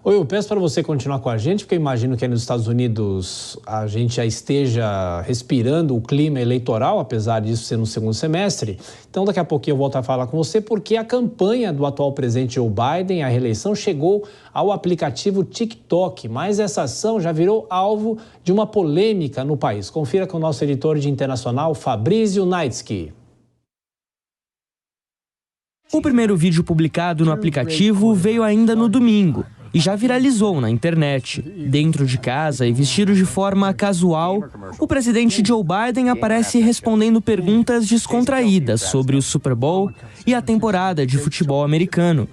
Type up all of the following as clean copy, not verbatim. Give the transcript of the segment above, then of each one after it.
Oi, eu peço para você continuar com a gente, porque eu imagino que aí nos Estados Unidos a gente já esteja respirando o clima eleitoral, apesar disso ser no segundo semestre. Então, daqui a pouquinho eu volto a falar com você, porque a campanha do atual presidente Joe Biden, a reeleição, chegou ao aplicativo TikTok, mas essa ação já virou alvo de uma polêmica no país. Confira com o nosso editor de internacional, Fabrício Naitsky. O primeiro vídeo publicado no aplicativo veio ainda no domingo e já viralizou na internet. Dentro de casa e vestido de forma casual, o presidente Joe Biden aparece respondendo perguntas descontraídas sobre o Super Bowl e a temporada de futebol americano,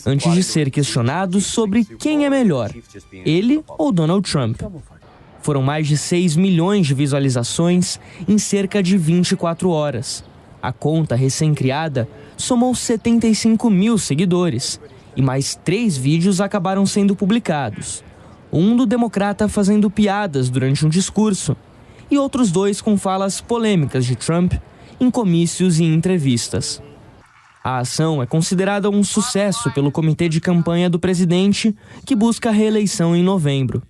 antes de ser questionado sobre quem é melhor, ele ou Donald Trump. Foram mais de 6 milhões de visualizações em cerca de 24 horas. A conta recém-criada somou 75 mil seguidores. E mais 3 vídeos acabaram sendo publicados. Um do democrata fazendo piadas durante um discurso e outros 2 com falas polêmicas de Trump em comícios e entrevistas. A ação é considerada um sucesso pelo comitê de campanha do presidente, que busca a reeleição em novembro.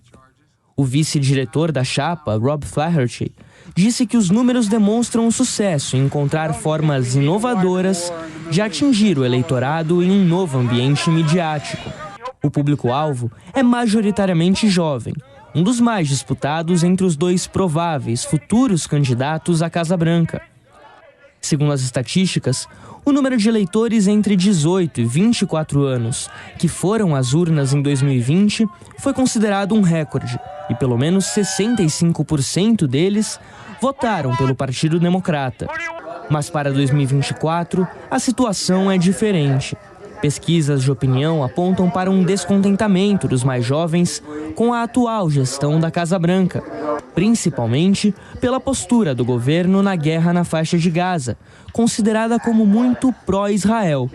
O vice-diretor da chapa, Rob Flaherty, disse que os números demonstram um sucesso em encontrar formas inovadoras de atingir o eleitorado em um novo ambiente midiático. O público-alvo é majoritariamente jovem, um dos mais disputados entre os 2 prováveis futuros candidatos à Casa Branca. Segundo as estatísticas, o número de eleitores entre 18 e 24 anos que foram às urnas em 2020 foi considerado um recorde, e pelo menos 65% deles votaram pelo Partido Democrata. Mas para 2024, a situação é diferente. Pesquisas de opinião apontam para um descontentamento dos mais jovens com a atual gestão da Casa Branca, principalmente pela postura do governo na guerra na faixa de Gaza, considerada como muito pró-Israel,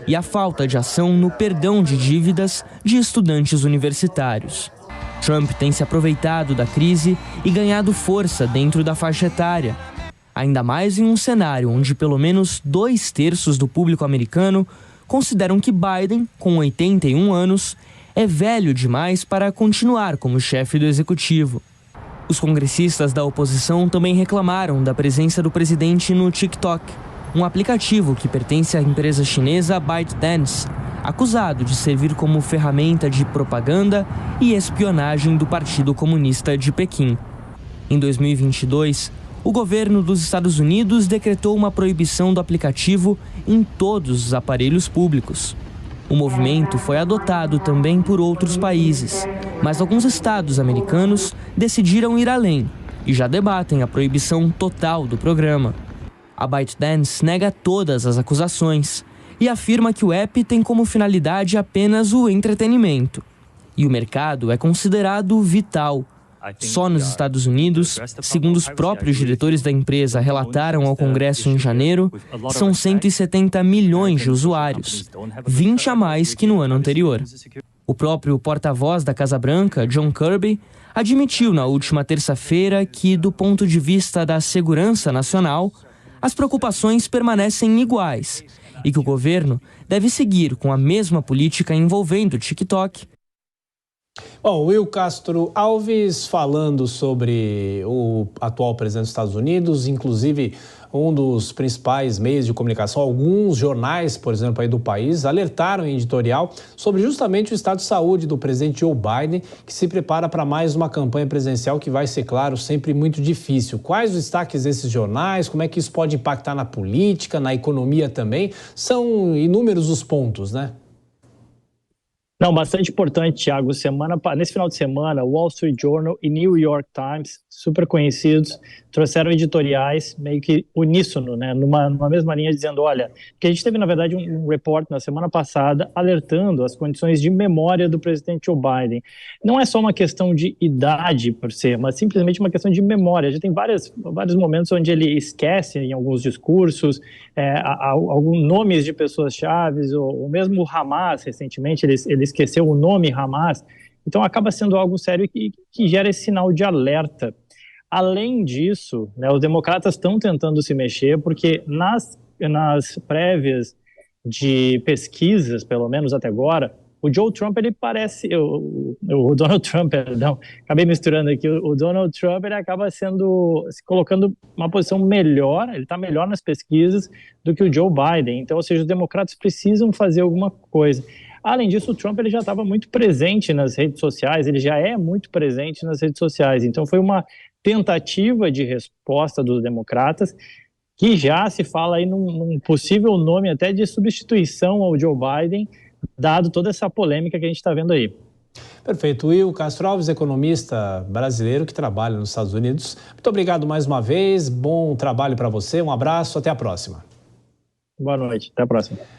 e a falta de ação no perdão de dívidas de estudantes universitários. Trump tem se aproveitado da crise e ganhado força dentro da faixa etária, ainda mais em um cenário onde pelo menos 2/3 do público americano consideram que Biden, com 81 anos, é velho demais para continuar como chefe do executivo. Os congressistas da oposição também reclamaram da presença do presidente no TikTok, um aplicativo que pertence à empresa chinesa ByteDance, acusado de servir como ferramenta de propaganda e espionagem do Partido Comunista de Pequim. Em 2022, o governo dos Estados Unidos decretou uma proibição do aplicativo em todos os aparelhos públicos. O movimento foi adotado também por outros países, mas alguns estados americanos decidiram ir além e já debatem a proibição total do programa. A ByteDance nega todas as acusações e afirma que o app tem como finalidade apenas o entretenimento. E o mercado é considerado vital. Só nos Estados Unidos, segundo os próprios diretores da empresa relataram ao Congresso em janeiro, são 170 milhões de usuários, 20 a mais que no ano anterior. O próprio porta-voz da Casa Branca, John Kirby, admitiu na última terça-feira que, do ponto de vista da segurança nacional, as preocupações permanecem iguais e que o governo deve seguir com a mesma política envolvendo o TikTok. Bom, Will Castro Alves falando sobre o atual presidente dos Estados Unidos, inclusive um dos principais meios de comunicação, alguns jornais, por exemplo, aí do país, alertaram em editorial sobre justamente o estado de saúde do presidente Joe Biden, que se prepara para mais uma campanha presidencial que vai ser, claro, sempre muito difícil. Quais os destaques desses jornais? Como é que isso pode impactar na política, na economia também? São inúmeros os pontos, né? Não, bastante importante, Thiago. Nesse final de semana, o Wall Street Journal e New York Times, super conhecidos, trouxeram editoriais meio que uníssono, né, numa mesma linha, dizendo, olha, que a gente teve, na verdade, um report na semana passada alertando as condições de memória do presidente Joe Biden. Não é só uma questão de idade, por ser, mas simplesmente uma questão de memória. Já tem vários momentos onde ele esquece, em alguns discursos, alguns nomes de pessoas-chave, ou mesmo o Hamas, recentemente, ele esqueceu o nome Hamas. Então, acaba sendo algo sério que gera esse sinal de alerta. Além disso, né, os democratas estão tentando se mexer, porque nas prévias de pesquisas, pelo menos até agora, O Joe Trump, ele parece, o Donald Trump, perdão, acabei misturando aqui, o Donald Trump, ele acaba se colocando uma posição melhor, ele está melhor nas pesquisas do que o Joe Biden, então, ou seja, os democratas precisam fazer alguma coisa. Além disso, o Trump ele já estava muito presente nas redes sociais, ele já é muito presente nas redes sociais, então foi uma tentativa de resposta dos democratas, que já se fala aí num possível nome até de substituição ao Joe Biden, dado toda essa polêmica que a gente está vendo aí. Perfeito. Will Castro Alves, economista brasileiro que trabalha nos Estados Unidos. Muito obrigado mais uma vez, bom trabalho para você, um abraço, até a próxima. Boa noite, até a próxima.